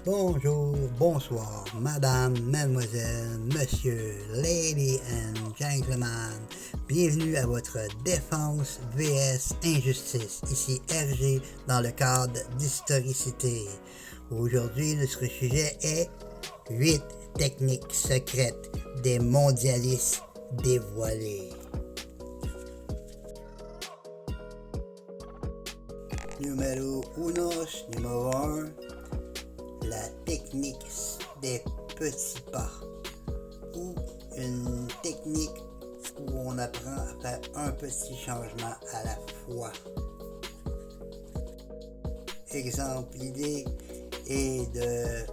Bonjour, bonsoir, madame, mademoiselle, monsieur, lady and gentlemen. Bienvenue à votre défense vs injustice. Ici RG dans le cadre d'historicité. Aujourd'hui, notre sujet est 8 techniques secrètes des mondialistes dévoilés. Numéro 1, la technique des petits pas, ou une technique où on apprend à faire un petit changement à la fois. Exemple, l'idée est de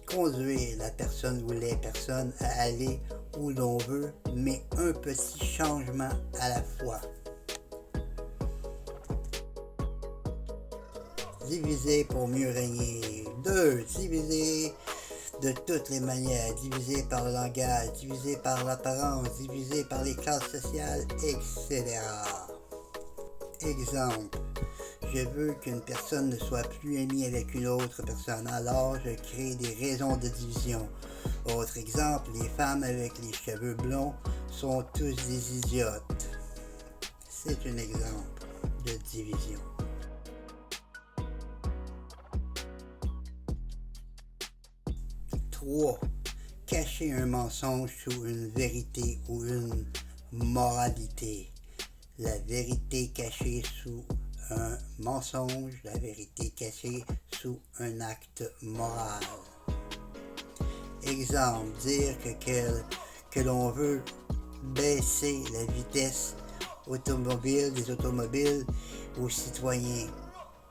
conduire la personne ou les personnes à aller où l'on veut, mais un petit changement à la fois. Diviser pour mieux régner. 2. Diviser de toutes les manières. Diviser par le langage, diviser par l'apparence, diviser par les classes sociales, etc. Exemple. Je veux qu'une personne ne soit plus amie avec une autre personne, alors je crée des raisons de division. Autre exemple, les femmes avec les cheveux blonds sont tous des idiotes. C'est un exemple de division. 3. Cacher un mensonge sous une vérité ou une moralité. La vérité cachée sous un mensonge, la vérité cachée sous un acte moral. Exemple, dire que l'on veut baisser la vitesse des automobiles aux citoyens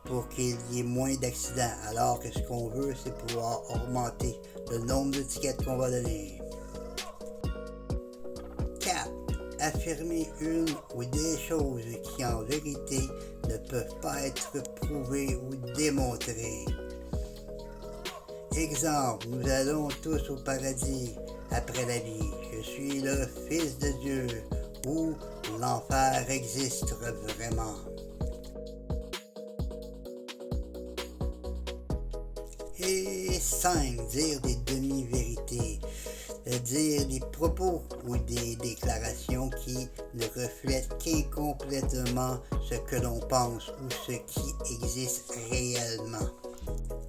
pour qu'il y ait moins d'accidents, alors que ce qu'on veut, c'est pouvoir augmenter le nombre d'étiquettes qu'on va donner. 4. Affirmer une ou des choses qui en vérité ne peuvent pas être prouvées ou démontrées. Exemple, nous allons tous au paradis après la vie. Je suis le Fils de Dieu, ou l'enfer existe vraiment. Et 5. Dire des demi-vérités. Dire des propos ou des déclarations qui ne reflètent qu'incomplètement ce que l'on pense ou ce qui existe réellement.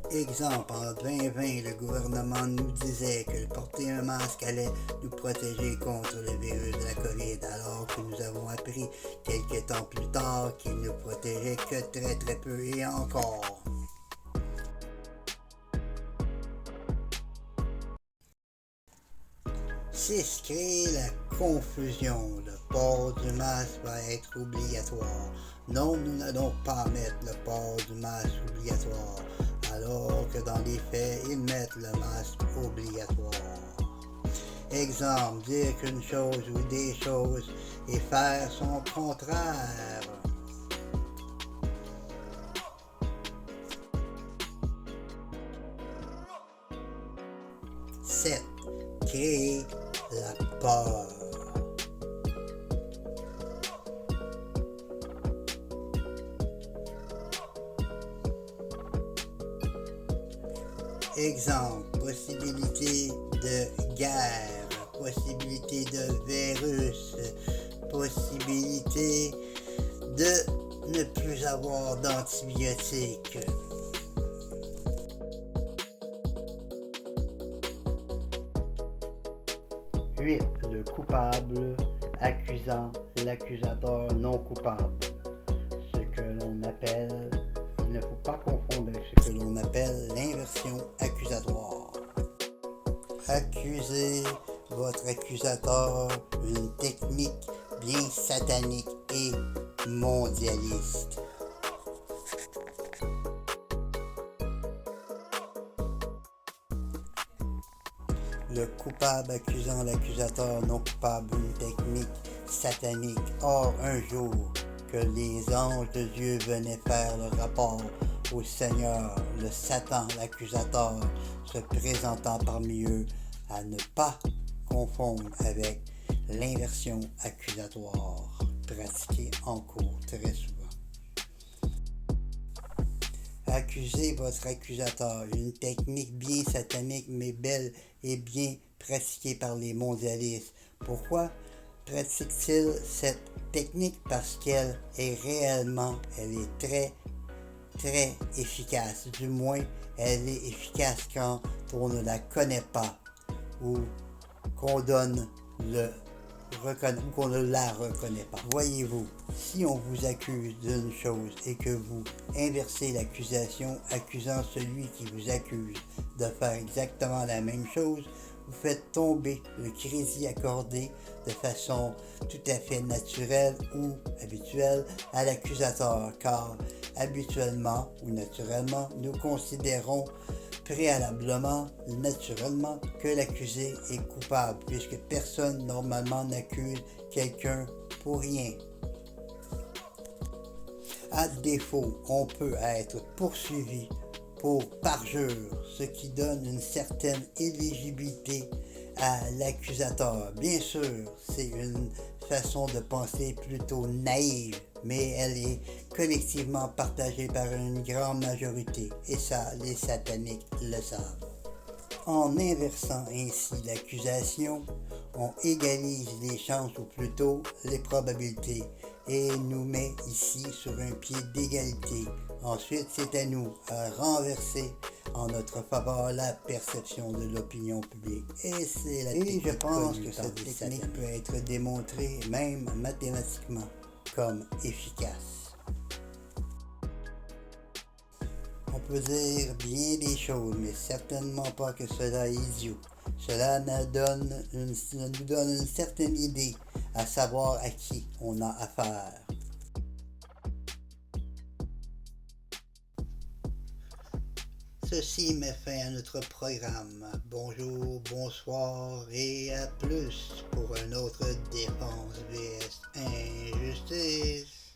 Exemple, en 2020, le gouvernement nous disait que porter un masque allait nous protéger contre le virus de la COVID, alors que nous avons appris quelques temps plus tard qu'il ne protégeait que très peu et encore. 6. Créer la confusion. Le port du masque va être obligatoire. Non, nous n'allons pas mettre le port du masque obligatoire, alors que dans les faits, ils mettent le masque obligatoire. Exemple, dire qu'une chose ou des choses et faire son contraire. 7. Créer la peur. Exemple, possibilité de guerre, possibilité de virus, possibilité de ne plus avoir d'antibiotiques. 8. Le coupable accusant l'accusateur non coupable. Ce que l'on appelle, il ne faut pas confondre avec ce que l'on appelle l'inversion accusatoire. Accuser votre accusateur, une technique bien satanique et mondialiste. Le coupable accusant l'accusateur non coupable, une technique satanique. Or, un jour, que les anges de Dieu venaient faire le rapport au Seigneur, le Satan, l'accusateur, se présentant parmi eux, à ne pas confondre avec l'inversion accusatoire, pratiquée en cours très souvent. Accusez votre accusateur, une technique bien satanique mais belle et bien pratiquée par les mondialistes. Pourquoi pratique-t-il cette technique? Parce qu'elle est très, très efficace. Du moins, elle est efficace quand on ne la connaît pas ou qu'on qu'on ne la reconnaît pas. Voyez-vous, si on vous accuse d'une chose et que vous inversez l'accusation, accusant celui qui vous accuse de faire exactement la même chose, vous faites tomber le crédit accordé de façon tout à fait naturelle ou habituelle à l'accusateur, car habituellement ou naturellement, nous considérons préalablement, naturellement, que l'accusé est coupable, puisque personne normalement n'accuse quelqu'un pour rien. À défaut, on peut être poursuivi pour parjure, ce qui donne une certaine éligibilité à l'accusateur. Bien sûr, c'est une façon de penser plutôt naïve, mais elle est collectivement partagée par une grande majorité, et ça, les sataniques le savent. En inversant ainsi l'accusation, on égalise les chances, ou plutôt les probabilités, et nous met ici sur un pied d'égalité. Ensuite, c'est à nous à renverser en notre faveur la perception de l'opinion publique. Et je pense que cette technique peut être démontrée même mathématiquement comme efficace. On peut dire bien des choses, mais certainement pas que cela est idiot. Cela nous donne une certaine idée à savoir à qui on a affaire. Ceci met fin à notre programme. Bonjour, bonsoir et à plus pour un autre Défense vs Injustice.